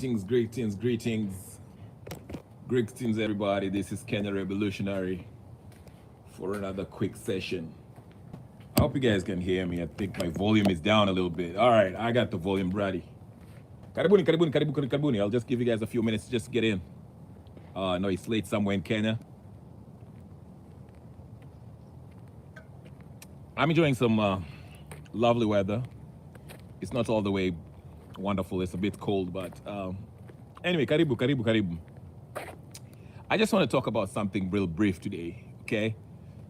Greetings, everybody. This is Kenya Revolutionary for another quick session. I hope you guys can hear me. I think my volume is down a little bit. All right, I got the volume ready. Karibuni. I'll just give you guys a few minutes just to get in. No, it's late somewhere in Kenya. I'm enjoying some lovely weather. It's not all the way wonderful. It's a bit cold, but anyway, karibu. I just want to talk about something real brief today, okay?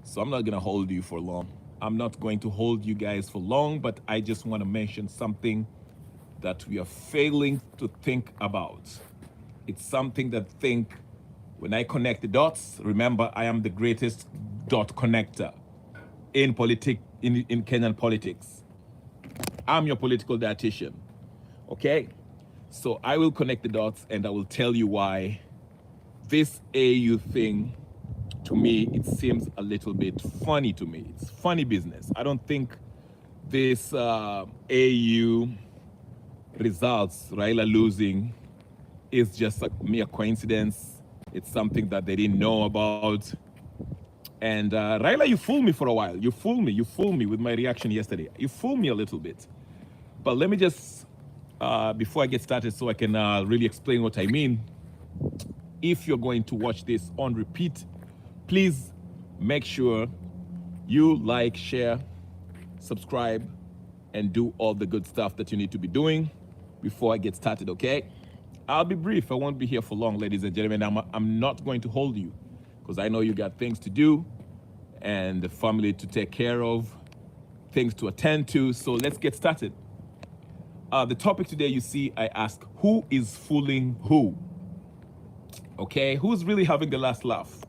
So I'm not going to hold you for long. I'm not going to hold you guys for long, but I just want to mention something that we are failing to think about. It's something that when I connect the dots, remember I am the greatest dot connector in Kenyan politics. I'm your political dietitian, okay? So I will connect the dots and I will tell you why this AU thing, to me, it seems a little bit funny to me. It's funny business. I don't think this AU results, Raila losing, is just a mere coincidence. It's something that they didn't know about. And Raila, you fooled me for a while. You fooled me with my reaction yesterday. You fooled me a little bit. But let me just, before I get started so I can really explain what I mean, if you're going to watch this on repeat, please make sure you like, share, subscribe, and do all the good stuff that you need to be doing before I get started, okay? I'll be brief. I won't be here for long, ladies and gentlemen. I'm not going to hold you because I know you got things to do and the family to take care of, things to attend to. So let's get started. The topic today, you see, I ask, who is fooling who? Okay, who's really having the last laugh?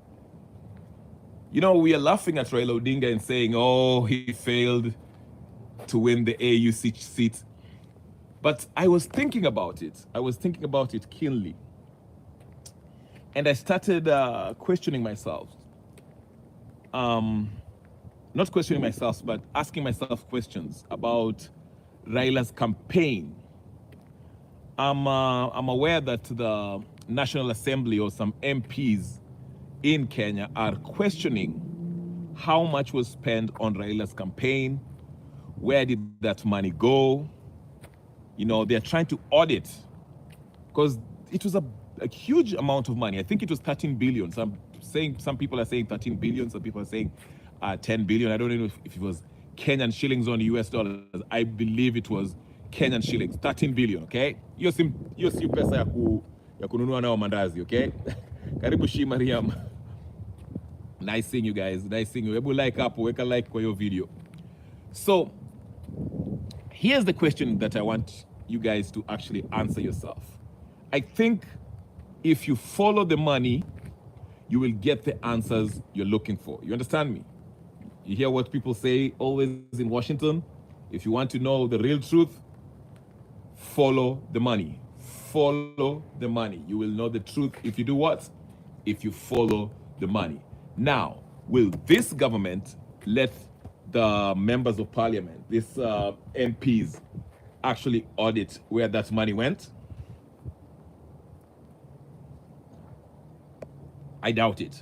You know, we are laughing at Raila Odinga and saying, oh, he failed to win the AU seat. But I was thinking about it. I was thinking about it keenly. And I started questioning myself. Not questioning myself, but asking myself questions about Raila's campaign. I'm aware that the National Assembly or some MPs in Kenya are questioning how much was spent on Raila's campaign, where did that money go? You know, they're trying to audit because it was a huge amount of money. I think it was 13 billion. Some people are saying 13 billion, some people are saying 10 billion. I don't know if it was Kenyan shillings on US dollars. I believe it was Kenyan shillings, 13 billion, okay? Hiyo si pesa ya kununua nao mandazi, okay? Karibu Shi Mariam. Nice seeing you guys. Nice seeing you. Hebu like hapo, weka like kwa hiyo video. So, here's the question that I want you guys to actually answer yourself. I think if you follow the money, you will get the answers you're looking for. You understand me? You hear what people say always in Washington? If you want to know the real truth, follow the money. Follow the money. You will know the truth if you do what? If you follow the money. Now, will this government let the members of parliament, these MPs, actually audit where that money went? I doubt it.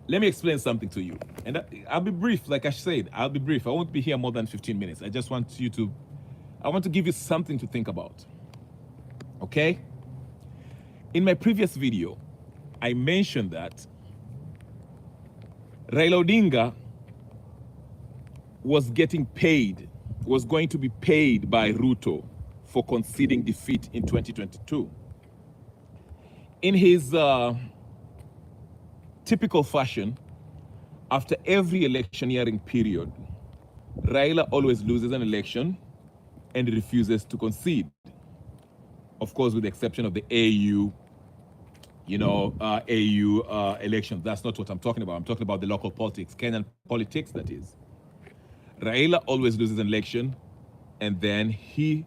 Let me explain something to you. And I'll be brief, like I said, I'll be brief. I won't be here more than 15 minutes. I just want I want to give you something to think about. Okay? In my previous video, I mentioned that Raila Odinga was going to be paid by Ruto for conceding defeat in 2022. In his typical fashion, after every electioneering period, Raila always loses an election and refuses to concede. Of course, with the exception of the AU, elections. That's not what I'm talking about. I'm talking about the local politics, Kenyan politics, that is. Raila always loses an election and then he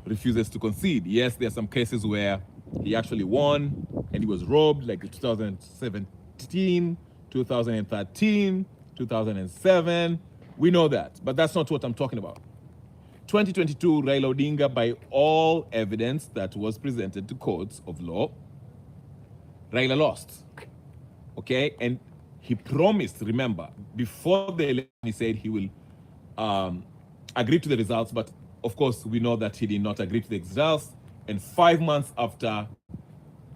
refuses to concede. Yes, there are some cases where he actually won and he was robbed, like 2017, 2013, 2007. We know that, but that's not what I'm talking about. 2022, Raila Odinga, by all evidence that was presented to courts of law, Raila lost. Okay? And he promised, remember, before the election, he said he will agree to the results, but of course, we know that he did not agree to the results. And 5 months after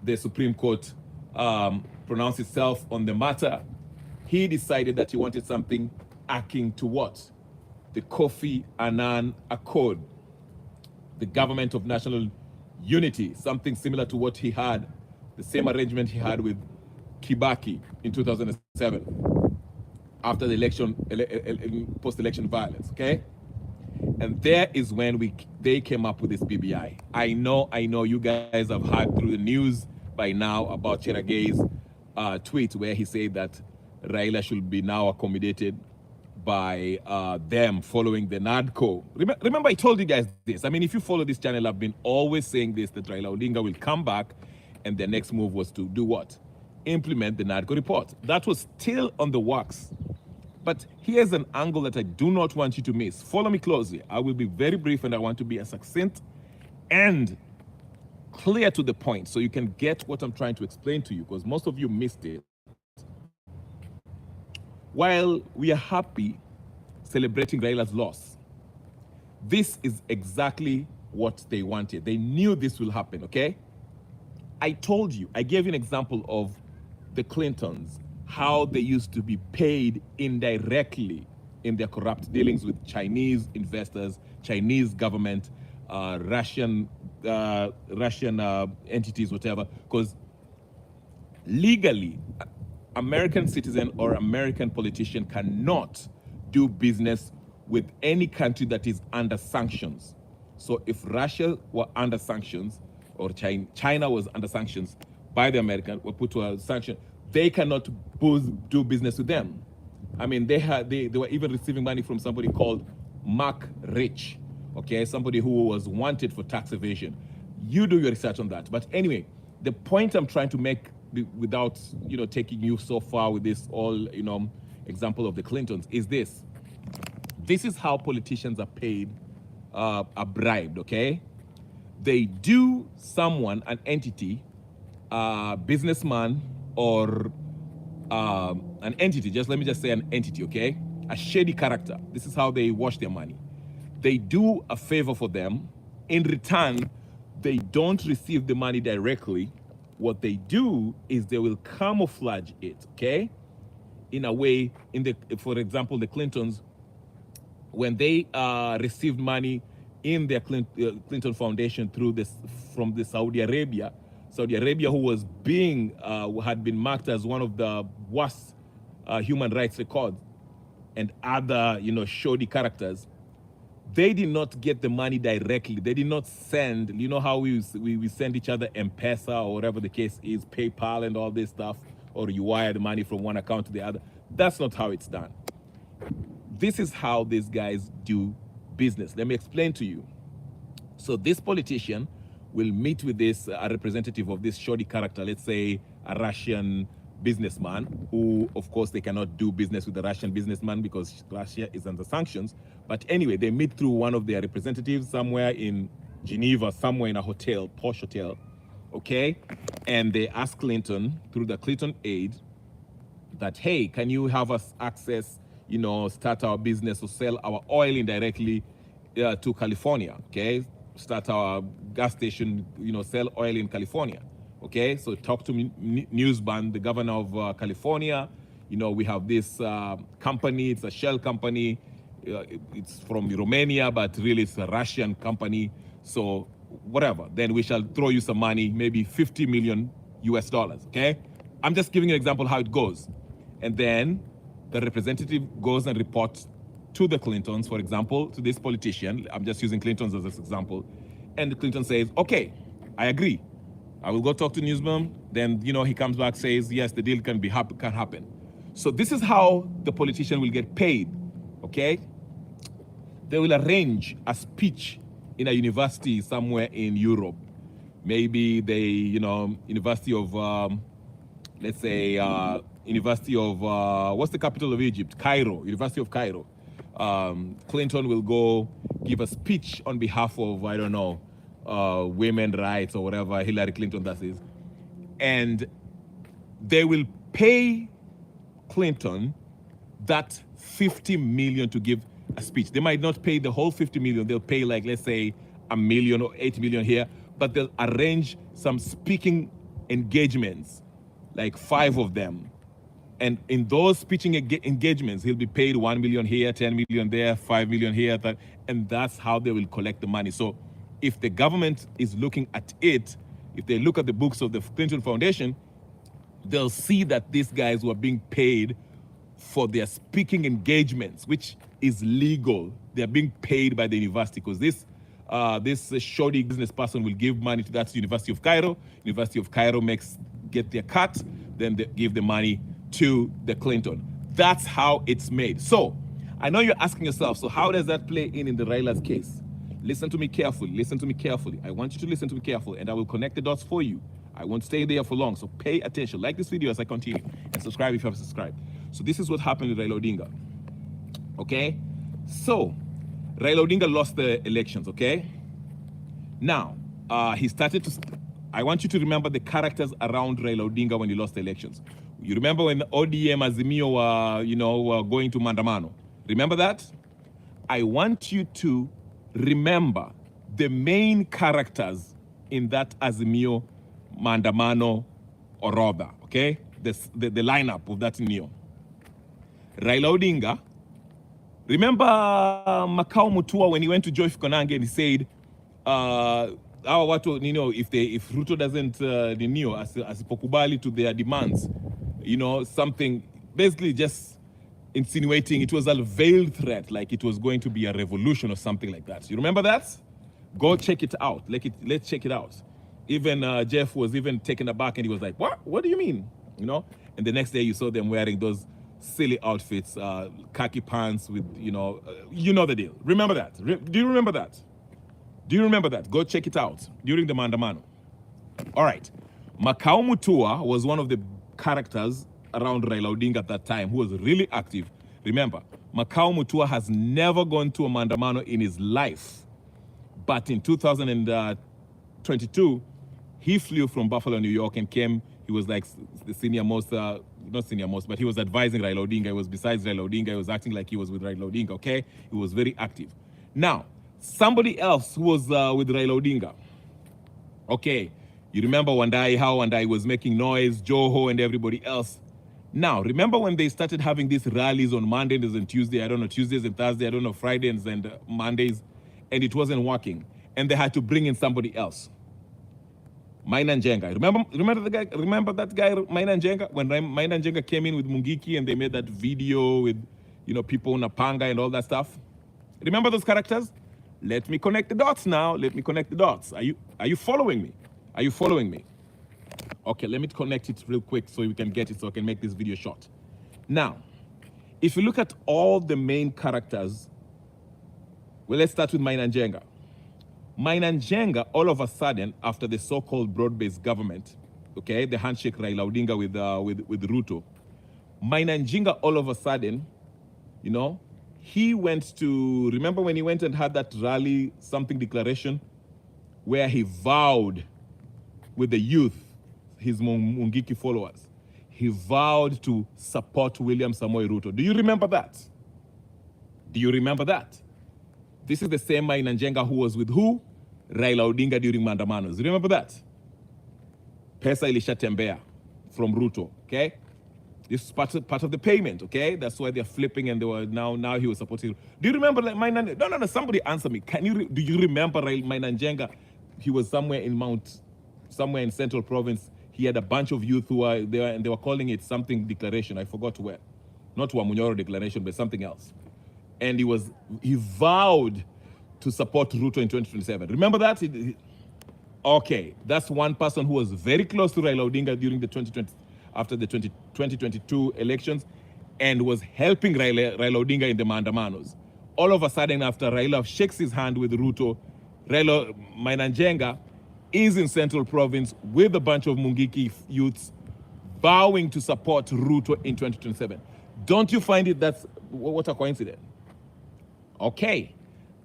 the Supreme Court pronounced itself on the matter, he decided that he wanted something akin to what? The Kofi Annan Accord, the Government of National Unity, something similar to what he had, the same arrangement he had with Kibaki in 2007 after the election, post-election violence, okay? And there is when they came up with this BBI. I know you guys have heard through the news by now about Cheragay's tweet where he said that Raila should be now accommodated by them following the NADCO. Remember, I told you guys this. I mean, if you follow this channel, I've been always saying this, that Raila Odinga will come back, and their next move was to do what? Implement the NADCO report. That was still on the works. But here's an angle that I do not want you to miss. Follow me closely. I will be very brief, and I want to be as succinct and clear to the point so you can get what I'm trying to explain to you, because most of you missed it. While we are happy celebrating Raila's loss, this is exactly what they wanted. They knew this will happen, okay? I told you, I gave you an example of the Clintons, how they used to be paid indirectly in their corrupt dealings with Chinese investors, Chinese government, Russian entities, whatever, because legally, American citizen or American politician cannot do business with any country that is under sanctions. So if Russia were under sanctions, or China was under sanctions by the American, were put to a sanction, they cannot do business with them. I mean, they were even receiving money from somebody called Mark Rich, okay, somebody who was wanted for tax evasion. You do your research on that. But anyway, the point I'm trying to make, without taking you so far with this example of the Clintons, is this. This is how politicians are paid, are bribed, okay? They do someone, an entity, businessman, or an entity, let me just say an entity, okay? A shady character. This is how they wash their money. They do a favor for them. In return, they don't receive the money directly. What they do is they will camouflage it, okay? In a way, for example, the Clintons, when they received money in their Clinton Foundation from the Saudi Arabia, who was had been marked as one of the worst human rights records, and other, shoddy characters, they did not get the money directly. They did not send, how we send each other M-Pesa or whatever the case is, PayPal and all this stuff, or you wire the money from one account to the other. That's not how it's done. This is how these guys do business. Let me explain to you. So this politician will meet with this a representative of this shoddy character, let's say a Russian businessman, who of course they cannot do business with the Russian businessman because Russia is under sanctions. But anyway, they meet through one of their representatives somewhere in Geneva, somewhere in a hotel, posh hotel, okay? And they ask Clinton, through the Clinton aid, that, hey, can you have us access, start our business or sell our oil indirectly to California, okay? Start our gas station, sell oil in California, okay? So talk to Newsband, the governor of California. We have this company, it's a shell company. It's from Romania, but really it's a Russian company. So whatever, then we shall throw you some money, maybe 50 million US dollars, okay? I'm just giving you an example how it goes. And then the representative goes and reports to the Clintons, for example, to this politician. I'm just using Clintons as an example. And the Clinton says, okay, I agree. I will go talk to Newsman. Then, he comes back, says, yes, the deal can happen. So this is how the politician will get paid, okay? They will arrange a speech in a university somewhere in Europe. Maybe University of, let's say, University of, what's the capital of Egypt? Cairo, University of Cairo. Clinton will go give a speech on behalf of, I don't know, women rights or whatever Hillary Clinton that is. And they will pay Clinton that 50 million to give a speech. They might not pay the whole 50 million. They'll pay, like, let's say $1 million or 8 million here, but they'll arrange some speaking engagements, like 5 of them. And in those speaking engagements, he'll be paid 1 million here, 10 million there, 5 million here, and that's how they will collect the money. So if the government is looking at it, if they look at the books of the Clinton Foundation, they'll see that these guys were being paid for their speaking engagements, which is legal. They're being paid by the university because this shoddy business person will give money to that University of Cairo. University of Cairo get their cut, then they give the money to the Clinton. That's how it's made. So I know you're asking yourself, so how does that play in the Raila's case? Listen to me carefully. Listen to me carefully. I want you to listen to me carefully, and I will connect the dots for you. I won't stay there for long, so pay attention. Like this video as I continue, and subscribe if you haven't subscribed. So this is what happened with Raila Odinga. Okay? So Raila Odinga lost the elections, okay? Now, he started to... I want you to remember the characters around Raila Odinga when he lost the elections. You remember when ODM Azimio were going to Maandamano? Remember that? I want you to remember the main characters in that Azimio Maandamano Orodha, okay? The lineup of that Neo. Raila Odinga. Remember Makau Mutua when he went to Joy Konange and he said, if Ruto doesn't asipokubali to their demands, something, basically just insinuating it was a veiled threat, like it was going to be a revolution or something like that. You remember that? Go check it out. Let's check it out. Even Jeff was even taken aback and he was like, what? What do you mean? And the next day you saw them wearing those silly outfits, khaki pants with, you know the deal. Remember that? Do you remember that? Do you remember that? Go check it out during the Maandamano. All right. Makau Mutua was one of the characters around Raila Odinga at that time who was really active. Remember, Makau Mutua has never gone to a Maandamano in his life. But in 2022, he flew from Buffalo, New York and came. He was like the senior most, not senior most, but he was advising Raila Odinga. He was besides Raila Odinga. He was acting like he was with Raila Odinga, okay? He was very active. Now, somebody else who was with Raila Odinga. Okay, you remember how Wandai was making noise, Joho and everybody else. Now, remember when they started having these rallies on Mondays and Tuesdays, I don't know, Tuesdays and Thursdays, I don't know, Fridays and Mondays, and it wasn't working. And they had to bring in somebody else. Maina Njenga. Remember that guy, Maina Njenga? When Maina Njenga came in with Mungiki and they made that video with, people on Napanga and all that stuff. Remember those characters? Let me connect the dots now. Let me connect the dots. Are you following me? Are you following me? Okay, let me connect it real quick so you can get it so I can make this video short. Now, if you look at all the main characters, well, let's start with Maina Njenga. Maina Njenga, all of a sudden, after the so-called broad-based government, okay, the handshake Raila Odinga with Ruto, Maina Njenga, all of a sudden, he went to, remember when he went and had that rally, something declaration, where he vowed with the youth, his Mungiki followers, he vowed to support William Samoei Ruto. Do you remember that? Do you remember that? This is the same Maina Njenga who was with who? Raila Odinga during Maandamanos. Remember that? Pesa ilishatembea from Ruto, okay? This is part of the payment, okay? That's why they're flipping and they were now he was supporting. Do you remember like Maina? No, somebody answer me. Do you remember Maina Njenga? He was somewhere in Central Province. He had a bunch of youth who were there and they were calling it something declaration. I forgot where. Not Wamunyoro declaration, but something else. And he vowed to support Ruto in 2027. Remember that? Okay, that's one person who was very close to Raila Odinga during the 2022 elections and was helping Raila Odinga in the Maandamanos. All of a sudden, after Raila shakes his hand with Ruto, Maina Njenga is in Central Province with a bunch of Mungiki youths vowing to support Ruto in 2027. Don't you find it what a coincidence? Okay,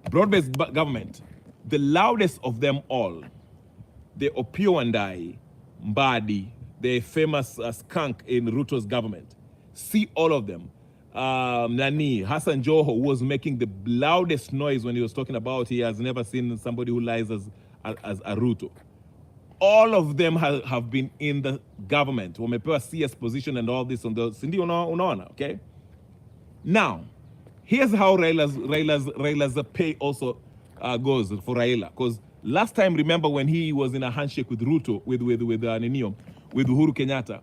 broad-based government, the loudest of them all, the Opio Wandai, Mbadi, the famous skunk in Ruto's government. See all of them. Nani, Hassan Joho was making the loudest noise when he was talking about he has never seen somebody who lies as a Ruto. All of them have been in the government. Wamepewa CS position and all this on the Cindy unaona, okay? Now, here's how Raila's pay also goes for Raila. Because last time, remember when he was in a handshake with Ruto, with Uhuru Kenyatta,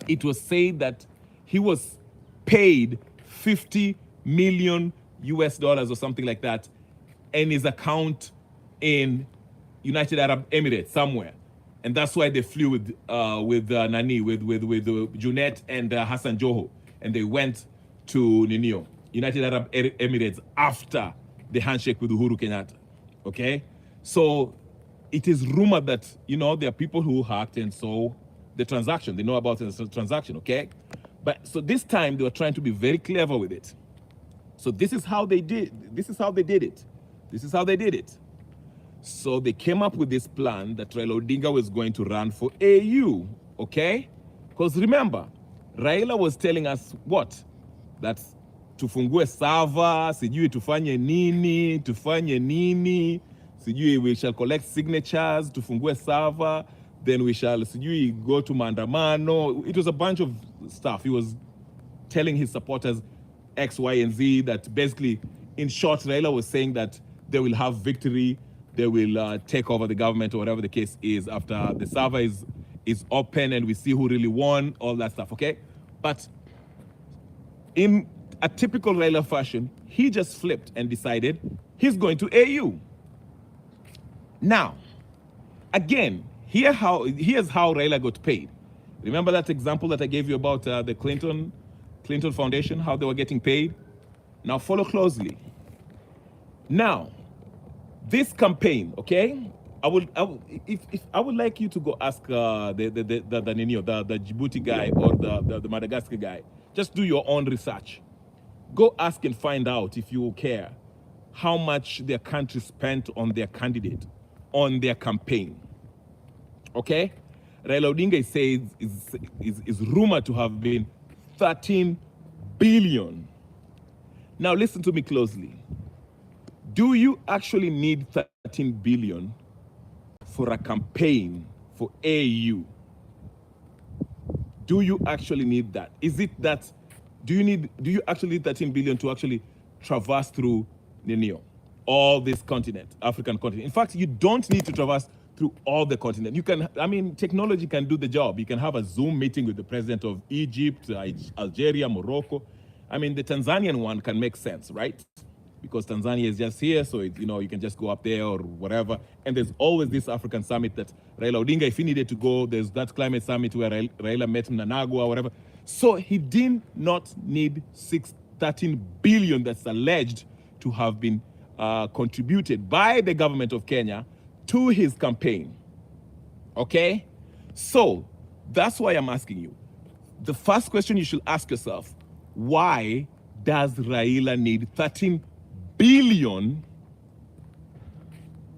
it was said that he was paid 50 million US dollars or something like that in his account in United Arab Emirates somewhere. And that's why they flew with Junet and Hassan Joho. And they went to United Arab Emirates after the handshake with Uhuru Kenyatta. Okay? So it is rumored that, there are people who hacked and saw the transaction. They know about the transaction, okay? But so this time they were trying to be very clever with it. So this is how they did it. So they came up with this plan that Raila Odinga was going to run for AU, okay? Because remember, Raila was telling us what? That tufungue sava, sijui tufanye nini, sijui we shall collect signatures, tufungue sava, then we shall sijui go to maandamano. It was a bunch of stuff. He was telling his supporters X, Y, and Z that basically, in short, Raila was saying that they will have victory, they will take over the government or whatever the case is after the server is open and we see who really won, all that stuff, okay? But in a typical Raila fashion, he just flipped and decided he's going to AU. Now, again, here's how Raila got paid. Remember that example that I gave you about the Clinton Foundation, how they were getting paid? Now follow closely. Now, this campaign, okay? I would like you to go ask the Djibouti guy or the Madagascar guy. Just do your own research. Go ask and find out, if you care, how much their country spent on their candidate, on their campaign. Okay? Raila Odinga is rumored to have been 13 billion. Now listen to me closely. Do you actually need 13 billion for a campaign for AU? Do you actually need that? Is it that, do you actually need 13 billion to actually traverse through all this continent, African continent? In fact, you don't need to traverse through all the continent. You can, technology can do the job. You can have a Zoom meeting with the president of Egypt, Algeria, Morocco. The Tanzanian one can make sense, right? Because Tanzania is just here, so you can just go up there or whatever. And there's always this African summit that Raila Odinga, if he needed to go, there's that climate summit where Raila met him in Managua or whatever. So he did not need 13 billion that's alleged to have been contributed by the government of Kenya to his campaign. Okay? So that's why I'm asking you. The first question you should ask yourself, why does Raila need 13 billion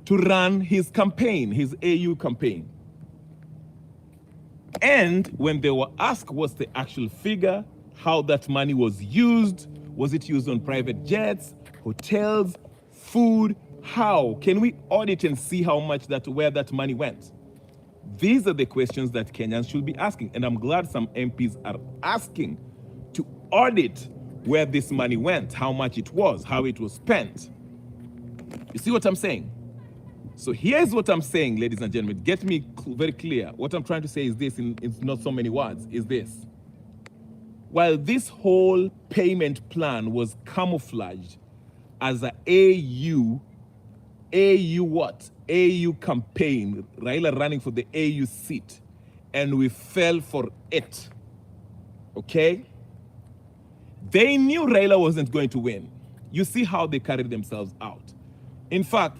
to run his campaign, his AU campaign? And when they were asked what's the actual figure, how that money was it used on private jets, hotels, food? How? Can we audit and see how much where that money went? These are the questions that Kenyans should be asking. And I'm glad some MPs are asking to audit where this money went, how much it was, how it was spent. You see what I'm saying? So here's what I'm saying, ladies and gentlemen. Get me very clear. What I'm trying to say is this, in not so many words, is this. While this whole payment plan was camouflaged as a AU campaign, Raila running for the AU seat, and we fell for it, okay? They knew Raila wasn't going to win. You see how they carried themselves out. In fact,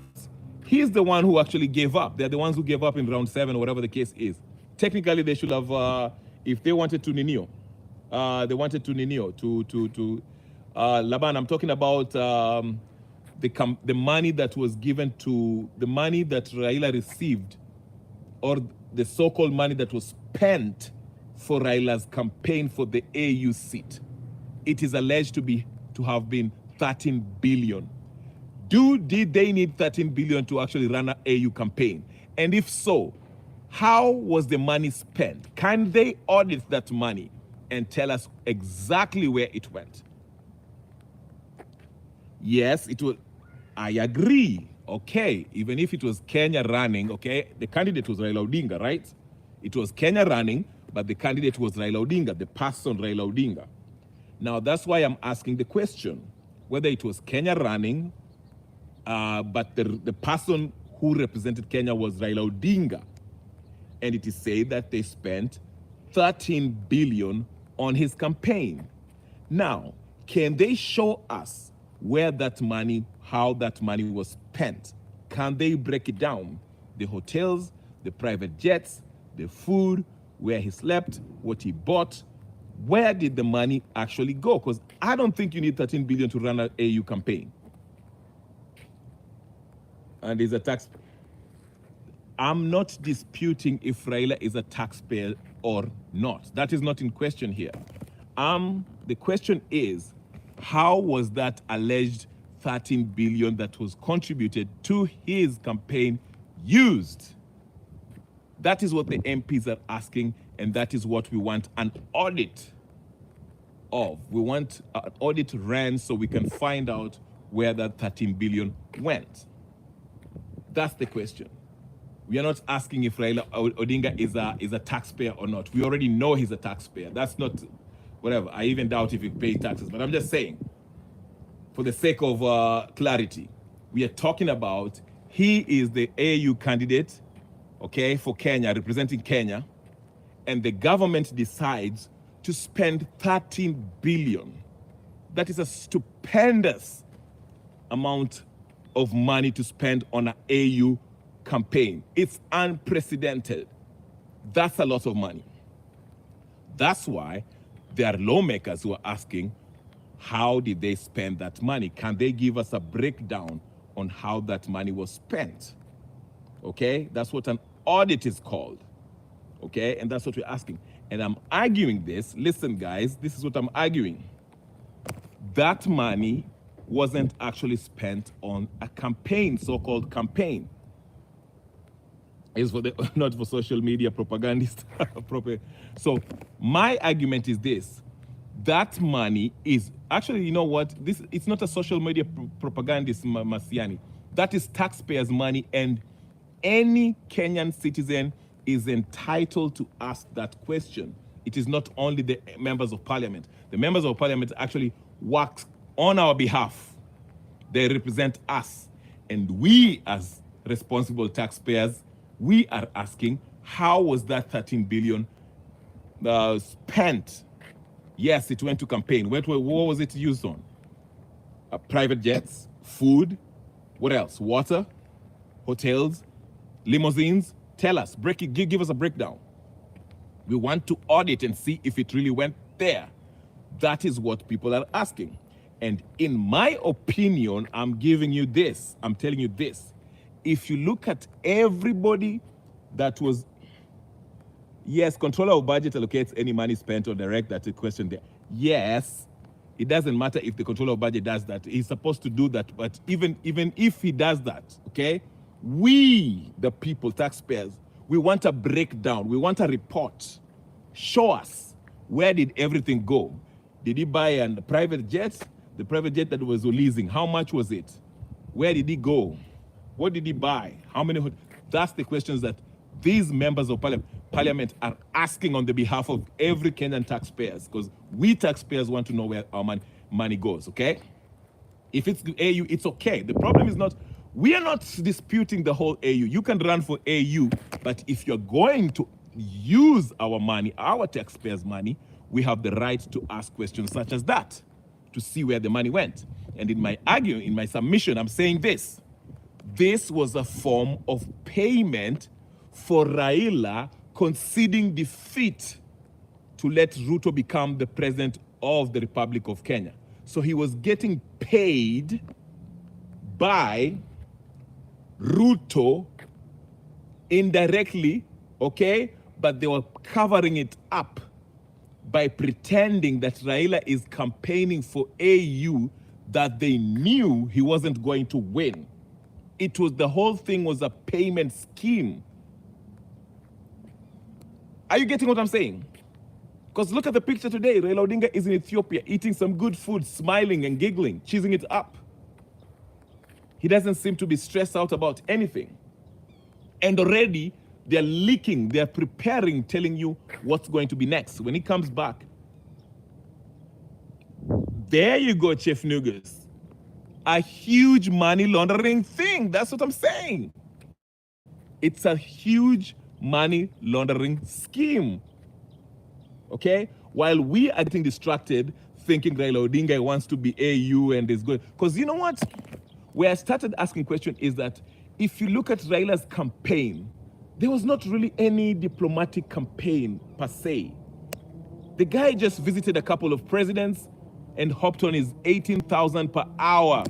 he's the one who actually gave up. They're the ones who gave up in round 7 or whatever the case is. Technically, they should have, if they wanted to Ninio, to Laban. I'm talking about the money that was given to, the money that Raila received, or the so-called money that was spent for Raila's campaign for the AU seat. It is alleged to have been 13 billion. Did they need 13 billion to actually run an AU campaign? And if so, how was the money spent? Can they audit that money and tell us exactly where it went? Yes, it was. I agree. Okay, even if it was Kenya running, okay, the candidate was Raila Odinga, right? It was Kenya running, but the candidate was Raila Odinga, the person Raila Odinga. Now, that's why I'm asking the question, whether it was Kenya running, but the person who represented Kenya was Raila Odinga. And it is said that they spent 13 billion on his campaign. Now, can they show us where that money, how that money was spent? Can they break it down? The hotels, the private jets, the food, where he slept, what he bought, where did the money actually go? Because I don't think you need 13 billion to run an AU campaign. And is a tax. I'm not disputing if Raila is a taxpayer or not. That is not in question here. The question is, how was that alleged 13 billion that was contributed to his campaign used? That is what the MPs are asking, and that is what we want an audit of. We want an audit ran so we can find out where that 13 billion went. That's the question. We are not asking if Raila Odinga is a taxpayer or not. We already know he's a taxpayer. That's not, whatever. I even doubt if he pays taxes. But I'm just saying, for the sake of clarity, we are talking about he is the AU candidate, okay, for Kenya, representing Kenya, and the government decides to spend 13 billion. That is a stupendous amount of money to spend on an AU campaign. It's unprecedented. That's a lot of money. That's why there are lawmakers who are asking, how did they spend that money? Can they give us a breakdown on how that money was spent? Okay, that's what an audit is called. Okay, and that's what we're asking. And I'm arguing this. Listen, guys, this is what I'm arguing. That money wasn't actually spent on a campaign, so-called campaign. It's for the, not for social media propagandists. So my argument is this. That money is, actually, you know what? It's not a social media propagandist, Masiani. That is taxpayers' money, and any Kenyan citizen is entitled to ask that question. It is not only the members of parliament. The members of parliament actually work on our behalf. They represent us. And we, as responsible taxpayers, we are asking, how was that 13 billion spent? Yes, it went to campaign. What was it used on? Private jets, food, what else? Water, hotels, limousines. Tell us, give us a breakdown. We want to audit and see if it really went there. That is what people are asking. And in my opinion, I'm giving you this. I'm telling you this. If you look at everybody that was, yes, controller of budget allocates any money spent or direct, that's a question there. Yes, it doesn't matter if the controller of budget does that. He's supposed to do that. But even if he does that, okay, we, the people, taxpayers, we want a breakdown. We want a report. Show us, where did everything go? Did he buy a private jet? The private jet that was leasing, how much was it? Where did he go? What did he buy? How many? That's the questions that these members of parliament are asking on the behalf of every Kenyan taxpayers, because we taxpayers want to know where our money goes, okay? If it's AU, it's okay. The problem is not, we are not disputing the whole AU. You can run for AU, but if you're going to use our money, our taxpayers' money, we have the right to ask questions such as that, to see where the money went. And in my argument, in my submission, I'm saying this. This was a form of payment for Raila conceding defeat to let Ruto become the president of the Republic of Kenya. So he was getting paid by Ruto indirectly, okay? But they were covering it up by pretending that Raila is campaigning for AU that they knew he wasn't going to win. It was, the whole thing was a payment scheme. Are you getting what I'm saying? Because look at the picture today. Raila Odinga is in Ethiopia eating some good food, smiling and giggling, cheesing it up. He doesn't seem to be stressed out about anything. And already they're leaking, they're preparing, telling you what's going to be next. When he comes back, there you go, Chief Nugas. A huge money laundering thing. That's what I'm saying. It's a huge money laundering scheme. Okay? While we are getting distracted, thinking Raila Odinga wants to be AU and is good. Because you know what? Where I started asking question is that if you look at Raila's campaign, there was not really any diplomatic campaign per se. The guy just visited a couple of presidents and hopped on his 18,000 per hour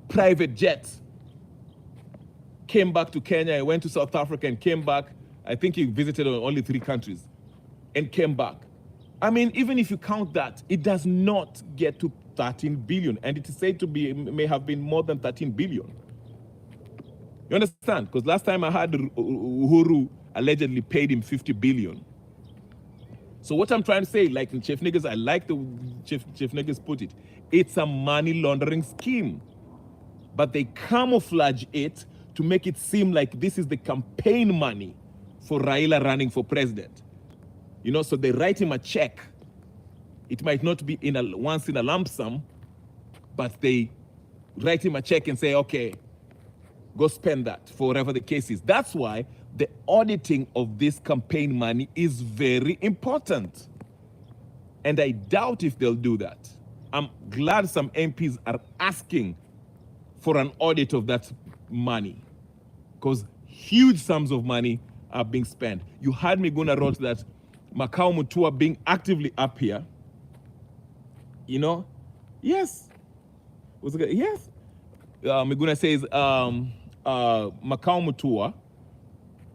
private jet. Came back to Kenya, he went to South Africa and came back. I think he visited only 3 countries and came back. I mean, even if you count that, it does not get to 13 billion. And it is said to be, may have been more than 13 billion. You understand? Because last time I heard Uhuru allegedly paid him 50 billion. So what I'm trying to say, like in Chief Niggas, I like the Chief Niggas put it, it's a money laundering scheme. But they camouflage it to make it seem like this is the campaign money for Raila running for president. You know, so they write him a check. It might not be once in a lump sum, but they write him a check and say, okay, go spend that for whatever the case is. That's why the auditing of this campaign money is very important. And I doubt if they'll do that. I'm glad some MPs are asking for an audit of that money, because huge sums of money are being spent. You heard Miguna wrote that Makau Mutua being actively up here, you know? Yes. Was it? Yes. Miguna says Makau Mutua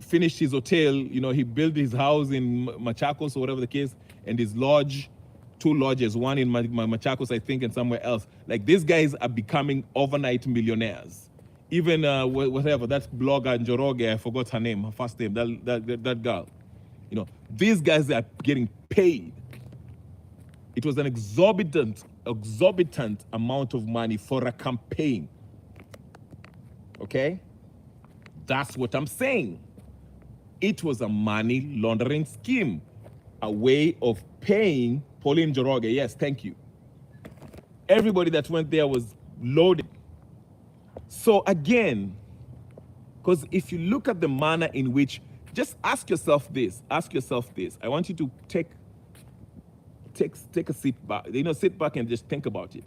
finished his hotel, you know, he built his house in Machakos or whatever the case, and his lodge, 2 lodges, one in Machakos, I think, and somewhere else. Like, these guys are becoming overnight millionaires. Even whatever, that blogger Njoroge, I forgot her name, her first name, that girl. You know, these guys are getting paid. It was an exorbitant amount of money for a campaign. Okay? That's what I'm saying. It was a money laundering scheme, a way of paying Pauline Njoroge. Yes, thank you. Everybody that went there was loaded. So again, because if you look at the manner in which, just ask yourself this. I want you to take a seat back, you know, sit back and just think about it.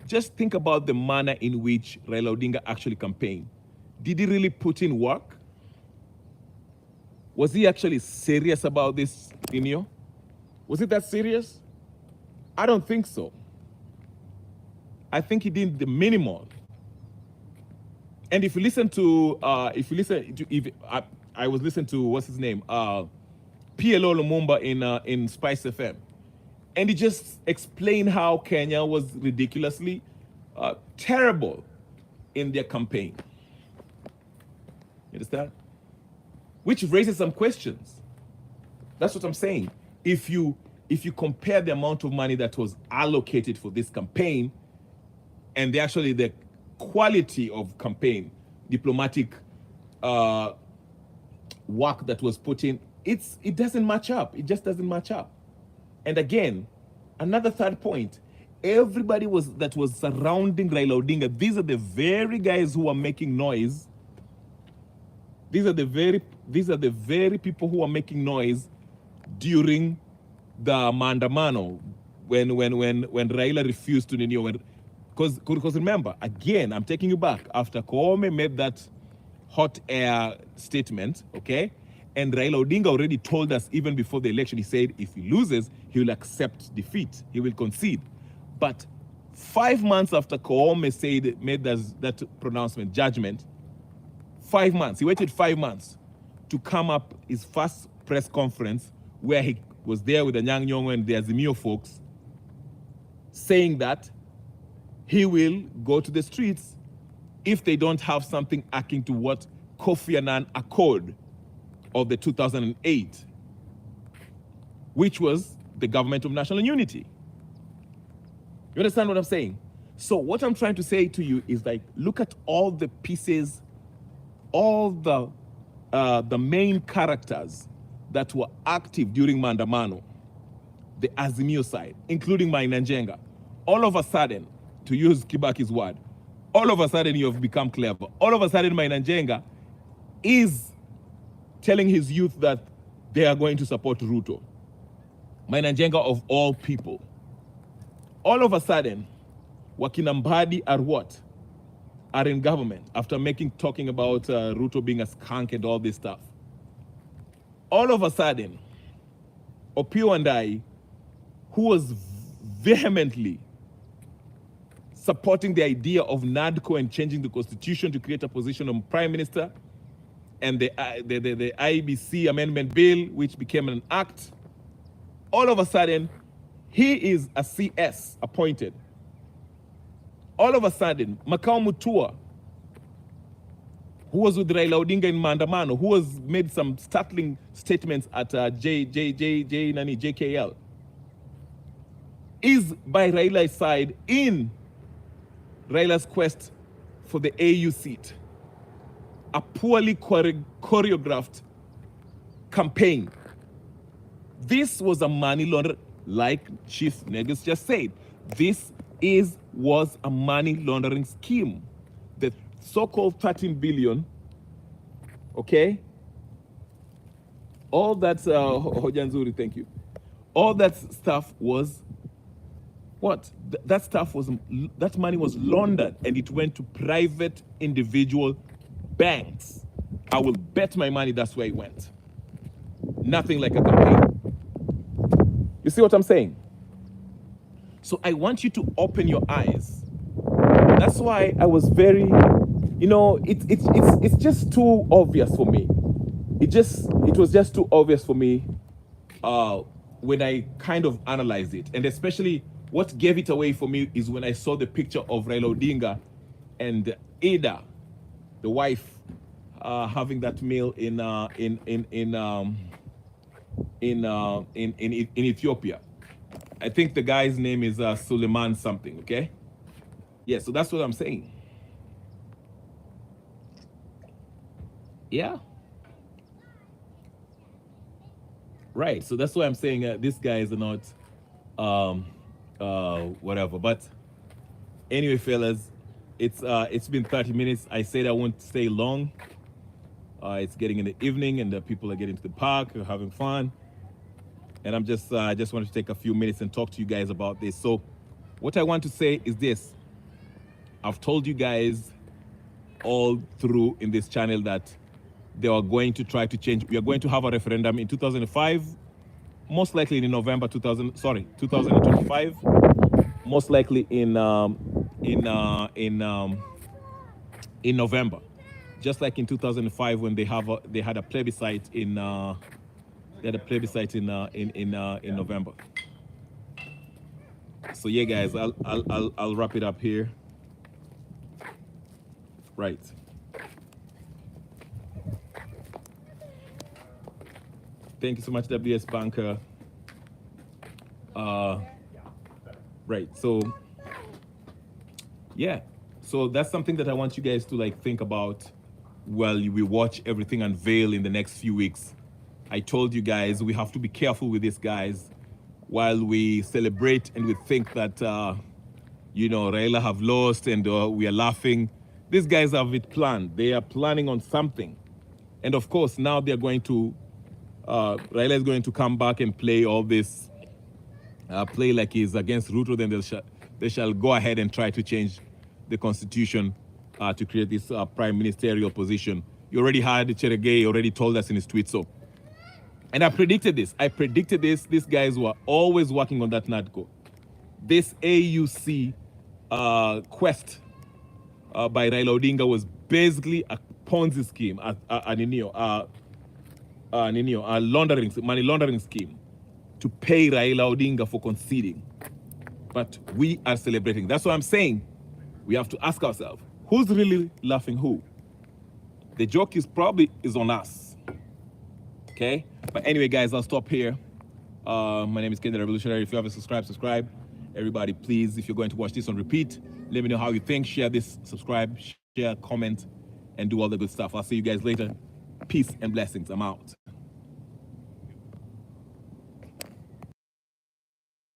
Just think about the manner in which Raila Odinga actually campaigned. Did he really put in work? Was he actually serious about this, Inyo? Was it that serious? I don't think so. I think he did the minimal. And if you listen to, I was listening to, what's his name? PLO Lumumba in Spice FM. And he just explained how Kenya was ridiculously terrible in their campaign. You understand? Which raises some questions. That's what I'm saying. If you compare the amount of money that was allocated for this campaign and the quality of campaign, diplomatic work that was put in, it doesn't match up. It just doesn't match up. And again, another third point, everybody that was surrounding Raila Odinga, these are the very guys who are making noise. These are the very people who are making noise during the Maandamano when Raila refused to renew. Because remember, again, I'm taking you back. After Koome made that hot air statement, okay? And Raila Odinga already told us even before the election, he said if he loses, he will accept defeat. He will concede. But 5 months after Koome made that pronouncement, judgment, 5 months, he waited 5 months to come up his first press conference where he was there with the Anyang' Nyong'o and the Azimio folks, saying that he will go to the streets if they don't have something akin to what Kofi Annan Accord of the 2008, which was the government of national unity. You understand what I'm saying? So what I'm trying to say to you is, like, look at all the pieces, all the main characters that were active during Maandamano, the Azimio side, including Maina Njenga. All of a sudden, to use Kibaki's word, all of a sudden you have become clever. All of a sudden Maina Njenga is telling his youth that they are going to support Ruto. Maina Njenga of all people. All of a sudden, Wakina Mbadi are what? Are in government after talking about Ruto being a skunk and all this stuff. All of a sudden, Opiyo Wandayi, who was vehemently supporting the idea of NADCO and changing the constitution to create a position of prime minister, and the IBC amendment bill, which became an act, all of a sudden, he is a CS appointed. All of a sudden, Makau Mutua, who was with Raila Odinga in Maandamano, who has made some startling statements at JKL, is by Raila's side in Raila's quest for the AU seat. A poorly choreographed campaign. This was a money launderer, like Chief Negus just said. This was a money laundering scheme. The so-called 13 billion, okay? All that, Hojanzuri, thank you. All that stuff was, what? That money was laundered and it went to private individual banks. I will bet my money that's where it went. Nothing like a campaign. You see what I'm saying? So I want you to open your eyes. That's why I was very, it's just too obvious for me. It was just too obvious for me when I kind of analyzed it. And especially what gave it away for me is when I saw the picture of Raila Odinga and Ada, the wife, having that meal in Ethiopia. I think the guy's name is Suleiman something, okay? Yeah, so that's what I'm saying. Yeah. Right, so that's why I'm saying these guys are not whatever. But anyway, fellas, it's been 30 minutes. I said I won't stay long. It's getting in the evening and the people are getting to the park, they're having fun. And I just wanted to take a few minutes and talk to you guys about this. So what I want to say is this. I've told you guys all through in this channel that they are going to try to change. We are going to have a referendum in 2005, most likely in November 2025, most likely in November, just like in 2005 when they had a plebiscite in November. So yeah, guys, I'll wrap it up here. Right. Thank you so much, WS Banker. Right. So yeah. So that's something that I want you guys to like think about while we watch everything unveil in the next few weeks. I told you guys we have to be careful with these guys while we celebrate and we think that Raila have lost and we are laughing. These guys have it planned. They are planning on something. And of course, now they're going to, Raila is going to come back and play all this, play like he's against Ruto, then they shall go ahead and try to change the constitution to create this prime ministerial position. You already had Cherargei already told us in his tweet. So, and I predicted this. These guys were always working on that NADCO. This AUC quest by Raila Odinga was basically a Ponzi scheme, a money laundering scheme to pay Raila Odinga for conceding. But we are celebrating. That's what I'm saying. We have to ask ourselves, who's really laughing who? The joke is probably on us. Okay? But anyway, guys, I'll stop here. My name is Ken the Revolutionary. If you haven't subscribed, subscribe. Everybody, please, if you're going to watch this on repeat, let me know how you think. Share this, subscribe, share, comment, and do all the good stuff. I'll see you guys later. Peace and blessings. I'm out.